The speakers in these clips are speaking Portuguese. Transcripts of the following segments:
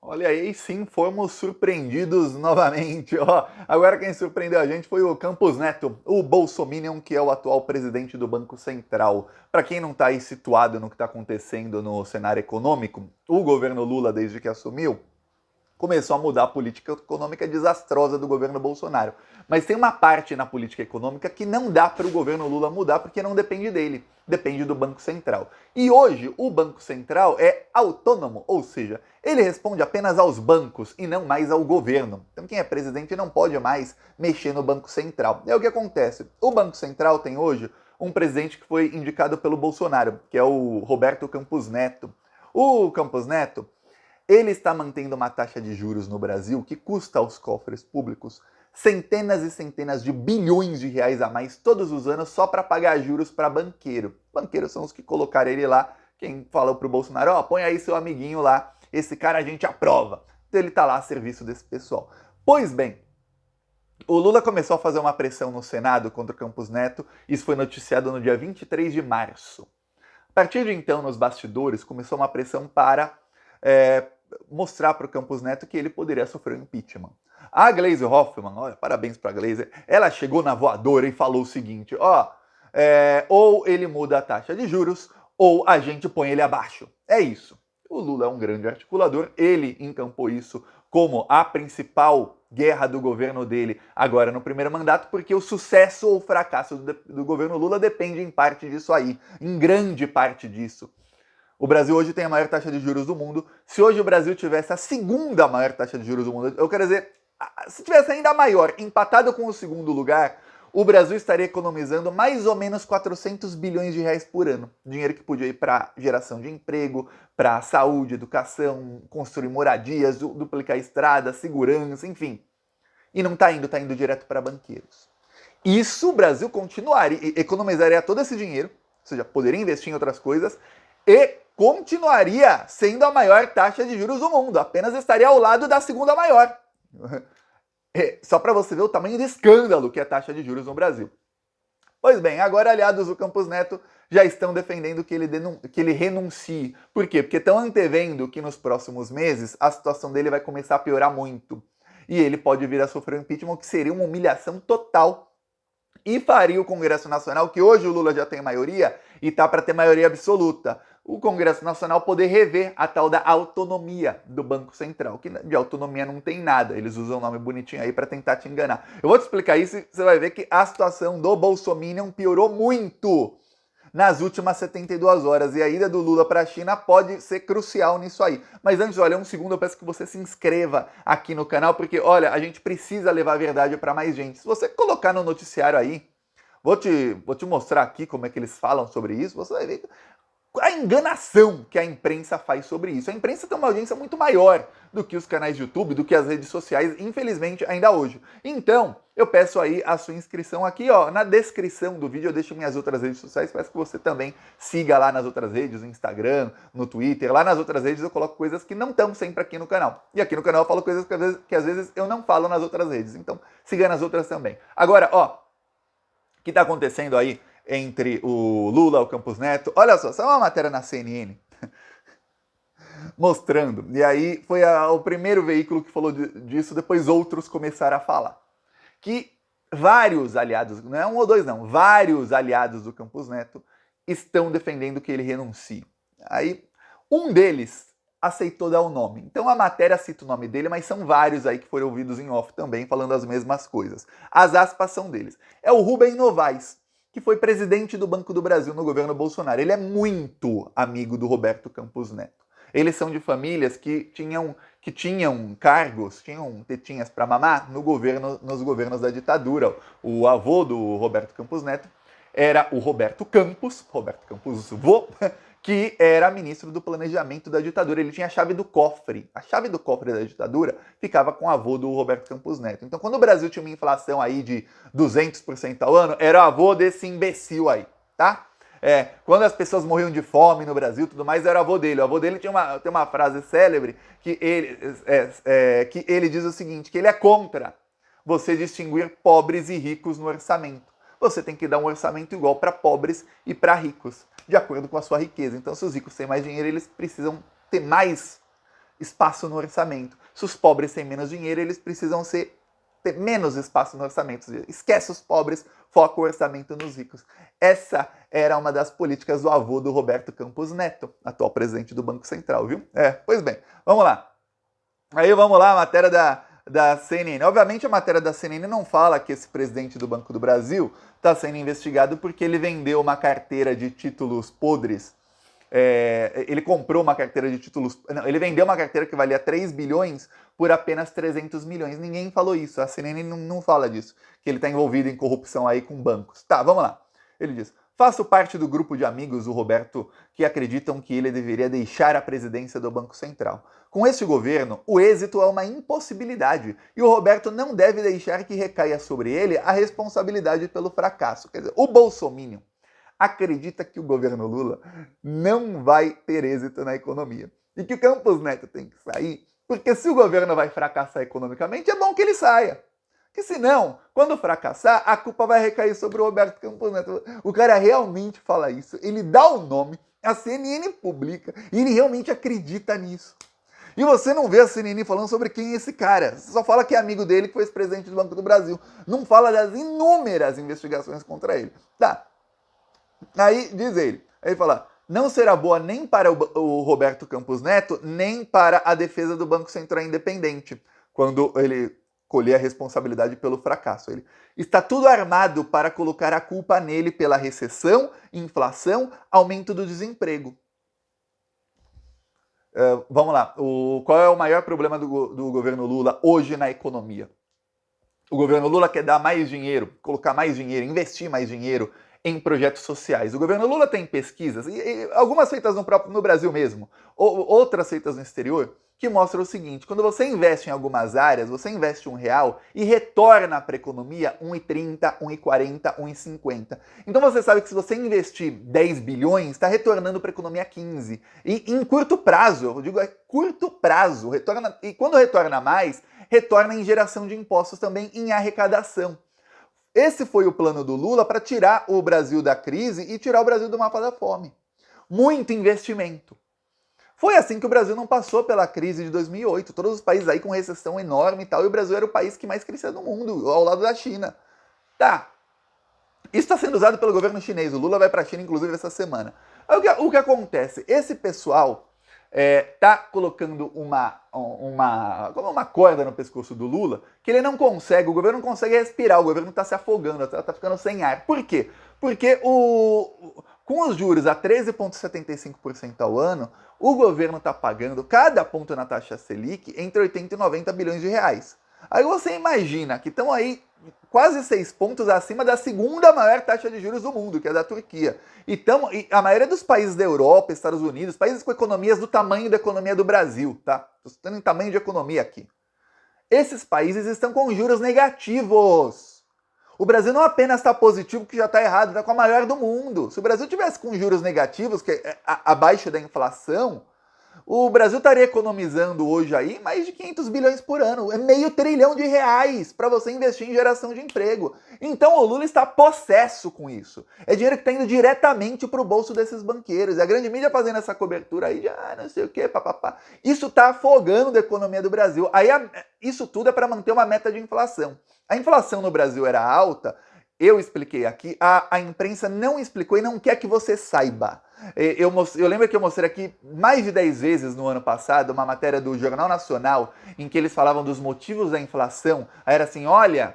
Olha aí, sim, fomos surpreendidos novamente. Ó, agora quem surpreendeu a gente foi o Campos Neto, o Bolsominion, que é o atual presidente do Banco Central. Para quem não está aí situado no que está acontecendo no cenário econômico, o governo Lula, desde que assumiu, começou a mudar a política econômica desastrosa do governo Bolsonaro. Mas tem uma parte na política econômica que não dá para o governo Lula mudar porque não depende dele, depende do Banco Central. E hoje o Banco Central é autônomo, ou seja, ele responde apenas aos bancos e não mais ao governo. Então quem é presidente não pode mais mexer no Banco Central. É o que acontece. O Banco Central tem hoje um presidente que foi indicado pelo Bolsonaro, que é o Roberto Campos Neto. O Campos Neto, ele está mantendo uma taxa de juros no Brasil que custa aos cofres públicos centenas e centenas de bilhões de reais a mais todos os anos só para pagar juros para banqueiro. Banqueiros são os que colocaram ele lá. Quem falou para o Bolsonaro, ó, põe aí seu amiguinho lá, esse cara a gente aprova. Então ele está lá a serviço desse pessoal. Pois bem, o Lula começou a fazer uma pressão no Senado contra o Campos Neto. Isso foi noticiado no dia 23 de março. A partir de então, nos bastidores, começou uma pressão para mostrar para o Campos Neto que ele poderia sofrer um impeachment. A Gleisi Hoffmann, olha, parabéns para a Gleisi, ela chegou na voadora e falou o seguinte, ó, ou ele muda a taxa de juros, ou a gente põe ele abaixo. É isso. O Lula é um grande articulador, ele encampou isso como a principal guerra do governo dele agora no primeiro mandato, porque o sucesso ou fracasso do governo Lula depende em parte disso aí, em grande parte disso. O Brasil hoje tem a maior taxa de juros do mundo. Se hoje o Brasil tivesse a segunda maior taxa de juros do mundo, eu quero dizer, se tivesse ainda maior, empatado com o segundo lugar, o Brasil estaria economizando mais ou menos 400 bilhões de reais por ano. Dinheiro que podia ir para geração de emprego, para saúde, educação, construir moradias, duplicar estradas, segurança, enfim. E não está indo direto para banqueiros. Isso o Brasil continuaria, economizaria todo esse dinheiro, ou seja, poderia investir em outras coisas, e continuaria sendo a maior taxa de juros do mundo, apenas estaria ao lado da segunda maior. Só para você ver o tamanho do escândalo que é a taxa de juros no Brasil. Pois bem, agora aliados do Campos Neto já estão defendendo que ele renuncie. Por quê? Porque estão antevendo que nos próximos meses a situação dele vai começar a piorar muito. E ele pode vir a sofrer um impeachment, que seria uma humilhação total e faria o Congresso Nacional, que hoje o Lula já tem maioria e está para ter maioria absoluta, o Congresso Nacional poder rever a tal da autonomia do Banco Central, que de autonomia não tem nada, eles usam o nome bonitinho aí para tentar te enganar. Eu vou te explicar isso e você vai ver que a situação do Bolsominion piorou muito nas últimas 72 horas. E a ida do Lula para a China pode ser crucial nisso aí. Mas antes, olha, um segundo, eu peço que você se inscreva aqui no canal, porque, olha, a gente precisa levar a verdade para mais gente. Se você colocar no noticiário aí, vou te mostrar aqui como é que eles falam sobre isso, você vai ver a enganação que a imprensa faz sobre isso. A imprensa tem uma audiência muito maior do que os canais de YouTube, do que as redes sociais, infelizmente, ainda hoje. Então, eu peço aí a sua inscrição aqui, ó, na descrição do vídeo eu deixo minhas outras redes sociais, peço que você também siga lá nas outras redes, no Instagram, no Twitter, lá nas outras redes eu coloco coisas que não estão sempre aqui no canal. E aqui no canal eu falo coisas que às vezes eu não falo nas outras redes, então siga nas outras também. Agora, ó, o que está acontecendo aí entre o Lula e o Campos Neto? Olha só, saiu uma matéria na CNN mostrando, e aí foi o primeiro veículo que falou disso, depois outros começaram a falar, que vários aliados, não é um ou dois não, vários aliados do Campos Neto estão defendendo que ele renuncie. Aí um deles aceitou dar o nome. Então a matéria cita o nome dele, mas são vários aí que foram ouvidos em off também, falando as mesmas coisas. As aspas são deles. É o Rubem Novaes, que foi presidente do Banco do Brasil no governo Bolsonaro. Ele é muito amigo do Roberto Campos Neto. Eles são de famílias que tinham cargos, tinham tetinhas para mamar nos governos da ditadura. O avô do Roberto Campos Neto era o Roberto Campos vô, que era ministro do planejamento da ditadura. Ele tinha a chave do cofre. A chave do cofre da ditadura ficava com o avô do Roberto Campos Neto. Então, quando o Brasil tinha uma inflação aí de 200% ao ano, era o avô desse imbecil aí, tá? Quando as pessoas morriam de fome no Brasil e tudo mais, era o avô dele. O avô dele tem uma frase célebre que ele diz o seguinte, que ele é contra você distinguir pobres e ricos no orçamento. Você tem que dar um orçamento igual para pobres e para ricos, de acordo com a sua riqueza. Então, se os ricos têm mais dinheiro, eles precisam ter mais espaço no orçamento. Se os pobres têm menos dinheiro, eles precisam ter menos espaço no orçamento. Esquece os pobres, foca o orçamento nos ricos. Essa era uma das políticas do avô do Roberto Campos Neto, atual presidente do Banco Central, viu? Pois bem, vamos lá. Aí vamos lá, a matéria da CNN. Obviamente a matéria da CNN não fala que esse presidente do Banco do Brasil está sendo investigado porque ele vendeu uma carteira de títulos podres. Ele comprou uma carteira de títulos... Não, ele vendeu uma carteira que valia 3 bilhões por apenas 300 milhões. Ninguém falou isso, a CNN não fala disso, que ele está envolvido em corrupção aí com bancos. Tá, vamos lá. Ele diz: faço parte do grupo de amigos do Roberto que acreditam que ele deveria deixar a presidência do Banco Central. Com este governo, o êxito é uma impossibilidade e o Roberto não deve deixar que recaia sobre ele a responsabilidade pelo fracasso. Quer dizer, o Bolsominion acredita que o governo Lula não vai ter êxito na economia e que o Campos Neto tem que sair, porque se o governo vai fracassar economicamente, é bom que ele saia. Que senão, quando fracassar, a culpa vai recair sobre o Roberto Campos Neto. O cara realmente fala isso, ele dá o nome, a CNN publica, e ele realmente acredita nisso. E você não vê a CNN falando sobre quem é esse cara. Você só fala que é amigo dele, que foi ex-presidente do Banco do Brasil. Não fala das inúmeras investigações contra ele. Tá. Aí diz ele, aí fala: não será boa nem para o Roberto Campos Neto, nem para a defesa do Banco Central Independente, quando ele colher a responsabilidade pelo fracasso. Ele está tudo armado para colocar a culpa nele pela recessão, inflação, aumento do desemprego. Vamos lá, qual é o maior problema do governo Lula hoje na economia? O governo Lula quer dar mais dinheiro, colocar mais dinheiro, investir mais dinheiro em projetos sociais. O governo Lula tem pesquisas, e algumas feitas no Brasil mesmo, outras feitas no exterior, que mostram o seguinte: quando você investe em algumas áreas, você investe R$1 e retorna para a economia R$1,30, R$1,40, R$1,50. Então você sabe que se você investir 10 bilhões, está retornando para a economia 15. E em curto prazo, eu digo curto prazo, retorna, e quando retorna mais, retorna em geração de impostos também, em arrecadação. Esse foi o plano do Lula para tirar o Brasil da crise e tirar o Brasil do mapa da fome. Muito investimento. Foi assim que o Brasil não passou pela crise de 2008. Todos os países aí com recessão enorme e tal, e o Brasil era o país que mais crescia do mundo, ao lado da China. Tá. Isso está sendo usado pelo governo chinês. O Lula vai para a China, inclusive, essa semana. Aí, o que acontece? Esse pessoal tá colocando uma corda no pescoço do Lula, que ele não consegue, o governo não consegue respirar, o governo está se afogando, está ficando sem ar. Por quê? Porque com os juros a 13,75% ao ano, o governo está pagando cada ponto na taxa Selic entre 80 e 90 bilhões de reais. Aí você imagina que estão aí quase 6 pontos acima da segunda maior taxa de juros do mundo, que é a da Turquia. E a maioria dos países da Europa, Estados Unidos, países com economias do tamanho da economia do Brasil, tá? Estou citando em tamanho de economia aqui. Esses países estão com juros negativos. O Brasil não apenas está positivo, que já está errado, está com a maior do mundo. Se o Brasil tivesse com juros negativos, que é abaixo da inflação, o Brasil estaria economizando hoje aí mais de 500 bilhões por ano. É R$500 bilhão para você investir em geração de emprego. Então o Lula está possesso com isso. É dinheiro que está indo diretamente para o bolso desses banqueiros. E a grande mídia fazendo essa cobertura aí de não sei o que, papapá. Isso está afogando a economia do Brasil. Aí isso tudo é para manter uma meta de inflação. A inflação no Brasil era alta, eu expliquei aqui, a imprensa não explicou e não quer que você saiba. Eu lembro que eu mostrei aqui mais de 10 vezes no ano passado uma matéria do Jornal Nacional em que eles falavam dos motivos da inflação. Aí era assim: olha,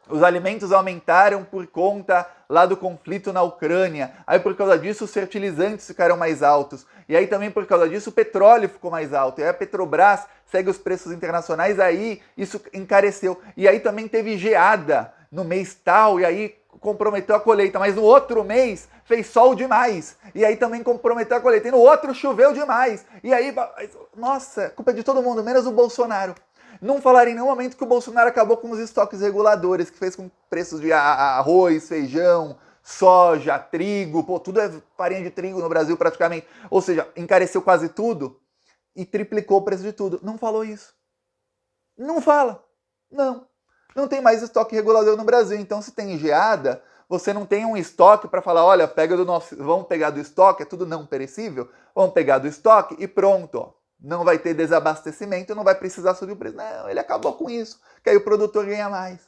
os alimentos aumentaram por conta lá do conflito na Ucrânia. Aí por causa disso os fertilizantes ficaram mais altos. E aí também por causa disso o petróleo ficou mais alto. E aí a Petrobras segue os preços internacionais, aí isso encareceu. E aí também teve geada no mês tal, e aí comprometeu a colheita. Mas no outro mês fez sol demais. E aí também comprometeu a colheita. E no outro choveu demais. E aí, nossa, culpa é de todo mundo, menos o Bolsonaro. Não falaram em nenhum momento que o Bolsonaro acabou com os estoques reguladores, que fez com preços de arroz, feijão, soja, trigo, tudo é farinha de trigo no Brasil praticamente. Ou seja, encareceu quase tudo e triplicou o preço de tudo. Não falou isso. Não fala. Não tem mais estoque regulador no Brasil. Então, se tem geada, você não tem um estoque para falar: olha, vamos pegar do estoque, é tudo não perecível, vamos pegar do estoque e pronto, ó. Não vai ter desabastecimento, não vai precisar subir o preço. Não, ele acabou com isso, que aí o produtor ganha mais.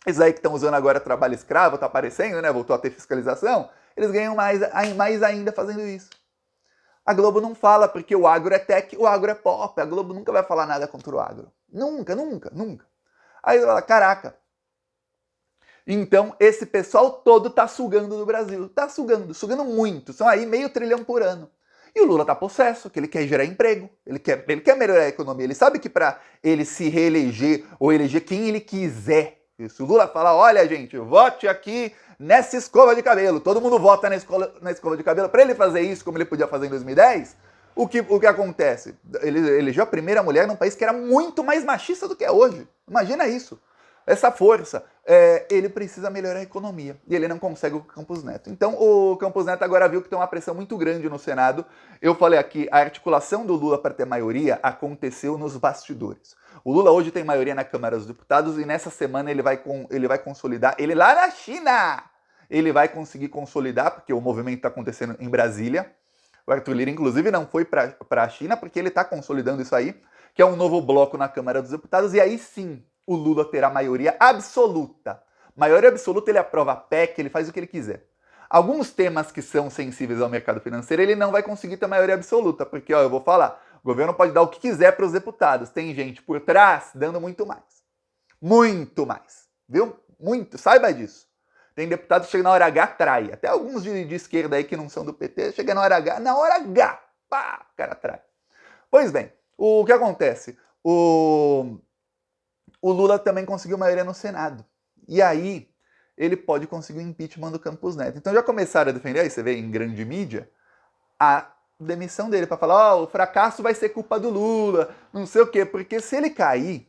Esses aí que estão usando agora trabalho escravo, tá aparecendo, né? Voltou a ter fiscalização. Eles ganham mais ainda fazendo isso. A Globo não fala porque o agro é tech, o agro é pop. A Globo nunca vai falar nada contra o agro. Nunca, nunca, nunca. Aí ela fala, caraca. Então esse pessoal todo tá sugando do Brasil. Tá sugando muito. São aí R$500 bilhão por ano. E o Lula tá possesso, que ele quer gerar emprego, ele quer melhorar a economia. Ele sabe que para ele se reeleger ou eleger quem ele quiser, se o Lula fala, olha gente, vote aqui nessa escova de cabelo, todo mundo vota na escova de cabelo, para ele fazer isso como ele podia fazer em 2010, o que acontece? Ele elegeu a primeira mulher num país que era muito mais machista do que é hoje. Imagina isso. Essa força, ele precisa melhorar a economia e ele não consegue com o Campos Neto. Então o Campos Neto agora viu que tem uma pressão muito grande no Senado. Eu falei aqui, a articulação do Lula para ter maioria aconteceu nos bastidores. O Lula hoje tem maioria na Câmara dos Deputados e nessa semana ele vai consolidar, ele lá na China, ele vai conseguir consolidar, porque o movimento está acontecendo em Brasília. O Arthur Lira, inclusive, não foi para a China porque ele está consolidando isso aí, que é um novo bloco na Câmara dos Deputados, e aí sim o Lula terá maioria absoluta. Maioria absoluta, ele aprova a PEC, ele faz o que ele quiser. Alguns temas que são sensíveis ao mercado financeiro, ele não vai conseguir ter maioria absoluta, porque, ó, eu vou falar, o governo pode dar o que quiser para os deputados. Tem gente por trás dando muito mais. Muito mais. Viu? Muito. Saiba disso. Tem deputado que chega na hora H, trai. Até alguns de esquerda aí que não são do PT, chega na hora H, pá, o cara trai. Pois bem, o que acontece? O Lula também conseguiu maioria no Senado. E aí, ele pode conseguir o impeachment do Campos Neto. Então já começaram a defender, aí você vê em grande mídia, a demissão dele, para falar, o fracasso vai ser culpa do Lula, não sei o quê. Porque se ele cair,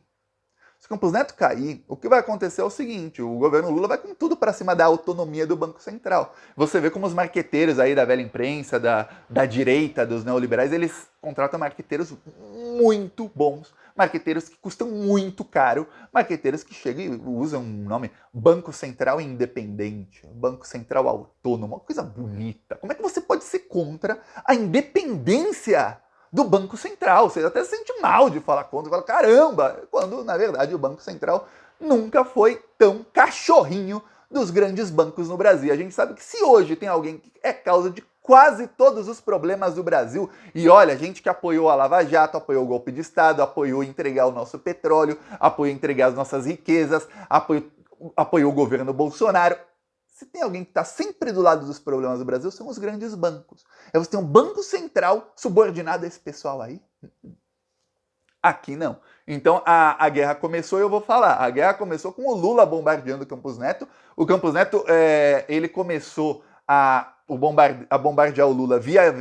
se o Campos Neto cair, o que vai acontecer é o seguinte, o governo Lula vai com tudo para cima da autonomia do Banco Central. Você vê como os marqueteiros aí da velha imprensa, da direita, dos neoliberais, eles contratam marqueteiros muito bons, marqueteiros que custam muito caro, marqueteiros que chegam e usam um nome Banco Central Independente, Banco Central Autônomo, uma coisa bonita. Como é que você pode ser contra a independência do Banco Central? Você até se sente mal de falar contra, fala, caramba, quando na verdade o Banco Central nunca foi tão cachorrinho dos grandes bancos no Brasil. A gente sabe que se hoje tem alguém que é causa de quase todos os problemas do Brasil, e olha, gente que apoiou a Lava Jato, apoiou o golpe de Estado, apoiou entregar o nosso petróleo, apoiou entregar as nossas riquezas, apoiou o governo Bolsonaro. Se tem alguém que está sempre do lado dos problemas do Brasil, são os grandes bancos. Você tem um Banco Central subordinado a esse pessoal aí? Aqui não. Então a guerra começou, eu vou falar. A guerra começou com o Lula bombardeando o Campos Neto. O Campos Neto, ele começou a bombardear o Lula via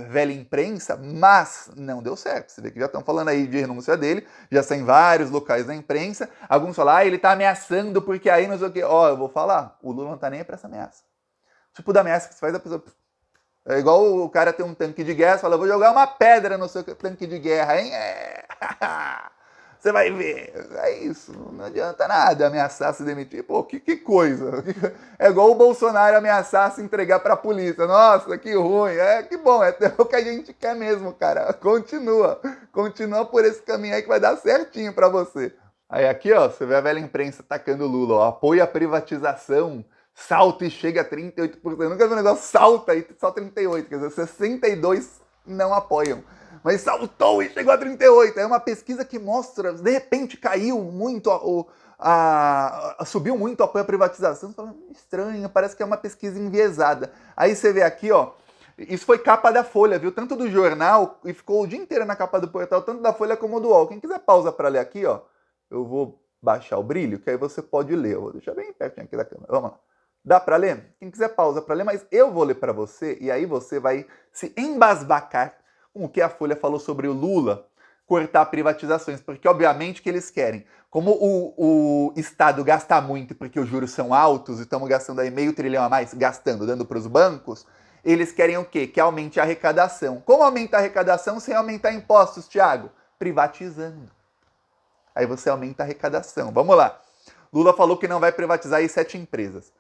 velha imprensa, mas não deu certo. Você vê que já estão falando aí de renúncia dele, já está em vários locais da imprensa. Alguns falam, ele está ameaçando porque aí não sei o quê. Ó, eu vou falar, o Lula não está nem aí para essa ameaça. Tipo da ameaça que você faz, a pessoa... É igual o cara ter um tanque de guerra, você fala, vou jogar uma pedra no seu tanque de guerra, hein? Você vai ver. É isso, não adianta nada ameaçar se demitir. Pô, que coisa. É igual o Bolsonaro ameaçar se entregar pra polícia. Nossa, que ruim. Que bom, é o que a gente quer mesmo, cara. Continua por esse caminho aí que vai dar certinho pra você. Aí aqui, ó, você vê a velha imprensa atacando o Lula, ó, apoia a privatização, salta e chega a 38%. Eu nunca vi um negócio salta e só 38%, quer dizer, 62% não apoiam. Mas saltou e chegou a 38%. É uma pesquisa que mostra, de repente caiu muito, subiu muito o apoio à privatização. Você fala, estranho, parece que é uma pesquisa enviesada. Aí você vê aqui, ó, isso foi capa da Folha, viu? Tanto do jornal, e ficou o dia inteiro na capa do portal, tanto da Folha como do UOL. Quem quiser pausa para ler aqui, ó, eu vou baixar o brilho, que aí você pode ler. Eu vou deixar bem pertinho aqui da câmera. Vamos lá. Dá para ler? Quem quiser pausa para ler, mas eu vou ler para você, e aí você vai se embasbacar com o que a Folha falou sobre o Lula cortar privatizações, porque obviamente que eles querem. Como o Estado gasta muito porque os juros são altos e estamos gastando aí R$500 bilhão a mais, dando para os bancos, eles querem o quê? Que aumente a arrecadação. Como aumenta a arrecadação sem aumentar impostos, Thiago? Privatizando. Aí você aumenta a arrecadação. Vamos lá. Lula falou que não vai privatizar aí 7 empresas.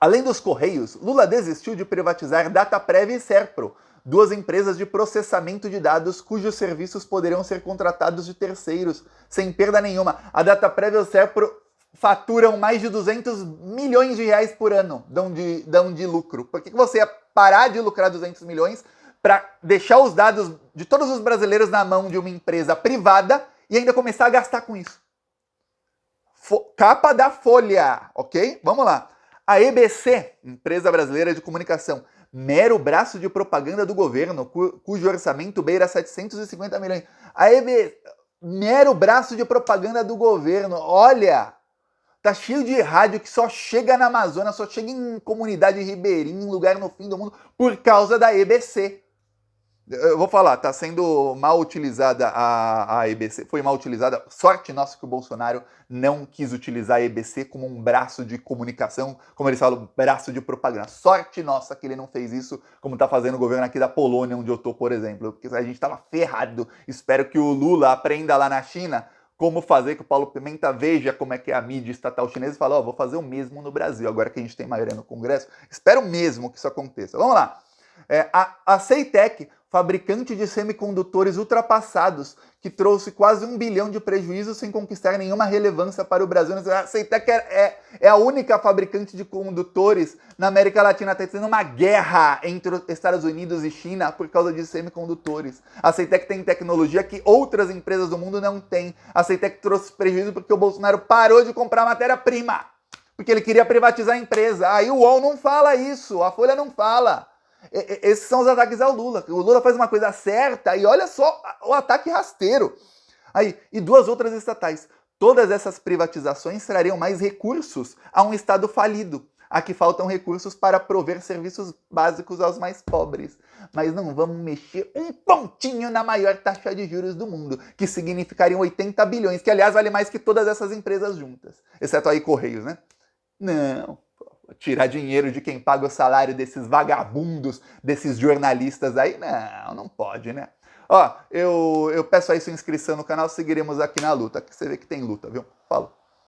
Além dos Correios, Lula desistiu de privatizar Dataprev e Serpro. 2 empresas de processamento de dados cujos serviços poderiam ser contratados de terceiros, sem perda nenhuma. A Dataprev e o Serpro faturam mais de 200 milhões de reais por ano, dão de lucro. Por que você ia parar de lucrar 200 milhões para deixar os dados de todos os brasileiros na mão de uma empresa privada e ainda começar a gastar com isso? Capa da Folha, ok? Vamos lá. A EBC, Empresa Brasileira de Comunicação, mero braço de propaganda do governo, cujo orçamento beira 750 milhões. A EBC, mero braço de propaganda do governo. Olha, tá cheio de rádio que só chega na Amazônia, só chega em comunidade ribeirinha, em lugar no fim do mundo, por causa da EBC. Eu vou falar, tá sendo mal utilizada a EBC, foi mal utilizada. Sorte nossa que o Bolsonaro não quis utilizar a EBC como um braço de comunicação, como eles falam, braço de propaganda. Sorte nossa que ele não fez isso, como tá fazendo o governo aqui da Polônia, onde eu tô, por exemplo, porque a gente tava ferrado. Espero que o Lula aprenda lá na China como fazer, que o Paulo Pimenta veja como é que é a mídia estatal chinesa e fala, vou fazer o mesmo no Brasil, agora que a gente tem maioria no Congresso. Espero mesmo que isso aconteça. Vamos lá. A Ceitec, fabricante de semicondutores ultrapassados, que trouxe quase 1 bilhão de prejuízo sem conquistar nenhuma relevância para o Brasil. A Ceitec é a única fabricante de condutores na América Latina. Está tendo uma guerra entre os Estados Unidos e China por causa de semicondutores. A Ceitec tem tecnologia que outras empresas do mundo não têm. A Ceitec trouxe prejuízo porque o Bolsonaro parou de comprar matéria-prima, porque ele queria privatizar a empresa. Aí o UOL não fala isso, a Folha não fala. Esses são os ataques ao Lula. O Lula faz uma coisa certa e olha só o ataque rasteiro. Aí, e 2 outras estatais. Todas essas privatizações trariam mais recursos a um Estado falido. Aqui faltam recursos para prover serviços básicos aos mais pobres. Mas não vamos mexer um pontinho na maior taxa de juros do mundo, que significariam 80 bilhões, que aliás vale mais que todas essas empresas juntas. Exceto aí Correios, né? Não. Tirar dinheiro de quem paga o salário desses vagabundos, desses jornalistas aí, não pode, né? Ó, eu peço aí sua inscrição no canal, seguiremos aqui na luta, que você vê que tem luta, viu? Falou.